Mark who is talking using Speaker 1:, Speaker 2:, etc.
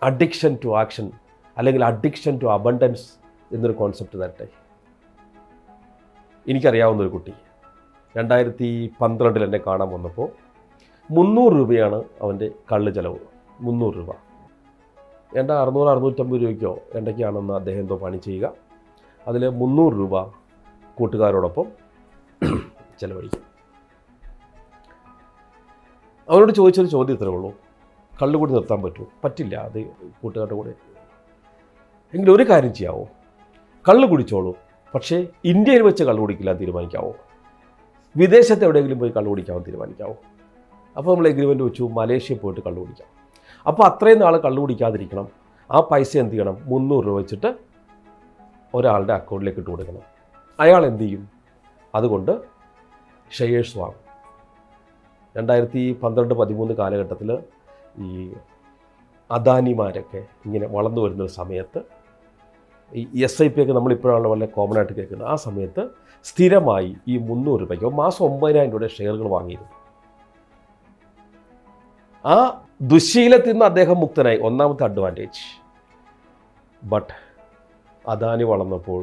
Speaker 1: Addiction to action അല്ലെങ്കിൽ addiction to abundance എന്നൊരു concept തരട്ടെ. എനിക്കറിയാവുന്നൊരു കുട്ടി 2012 എന്നെ കാണാൻ വന്നപ്പോൾ 300 രൂപയാണ് അവൻ്റെ കള്ള് ചിലവ്. 300 രൂപ. 600-650 രൂപയ്ക്കോ എന്തൊക്കെയാണെന്ന് അദ്ദേഹം എന്തോ പണി ചെയ്യുക. അതിൽ 300 രൂപ കൂട്ടുകാരോടൊപ്പം ചിലവഴിക്കും. അവനോട് ചോദിച്ചൊരു ചോദ്യം ഇത്രേ ഉള്ളൂ, കള്ളുകൂടി നിർത്താൻ പറ്റുമോ? പറ്റില്ല, അത് കൂട്ടുകാരുടെ കൂടെ. എങ്കിലും ഒരു കാര്യം ചെയ്യാവോ, കള്ള് കുടിച്ചോളൂ, പക്ഷേ ഇന്ത്യയിൽ വെച്ച് കള്ളു കുടിക്കില്ല തീരുമാനിക്കാവോ? വിദേശത്ത് എവിടെയെങ്കിലും പോയി കള്ളു കുടിക്കാമെന്ന് തീരുമാനിക്കാവോ? അപ്പോൾ നമ്മൾ എഗ്രിമെൻ്റ് വെച്ചു, മലേഷ്യയിൽ പോയിട്ട് കള്ളു കുടിക്കാം. അപ്പോൾ അത്രയും നാൾ കള്ളു കുടിക്കാതിരിക്കണം. ആ പൈസ എന്ത് ചെയ്യണം? 300 രൂപ വെച്ചിട്ട് ഒരാളുടെ അക്കൗണ്ടിലേക്ക് ഇട്ട് കൊടുക്കണം. അയാൾ എന്ത് ചെയ്യും? അതുകൊണ്ട് ഷെയർസ് വാങ്ങും. 2012-13 കാലഘട്ടത്തിൽ ഈ അദാനിമാരൊക്കെ ഇങ്ങനെ വളർന്നു വരുന്നൊരു സമയത്ത് ഈ SIP ഒക്കെ നമ്മളിപ്പോഴാണ് വളരെ കോമൺ ആയിട്ട് കേൾക്കുന്നത്. ആ സമയത്ത് സ്ഥിരമായി ഈ 300 രൂപയ്ക്ക് മാസം 9,000 രൂപയുടെ ഷെയറുകൾ വാങ്ങിയിരുന്നു. ആ ദുശ്ശീലത്തിൽ നിന്ന് അദ്ദേഹം മുക്തനായി. ഒന്നാമത്തെ അഡ്വാൻറ്റേജ്. ബട്ട് അദാനി വളർന്നപ്പോൾ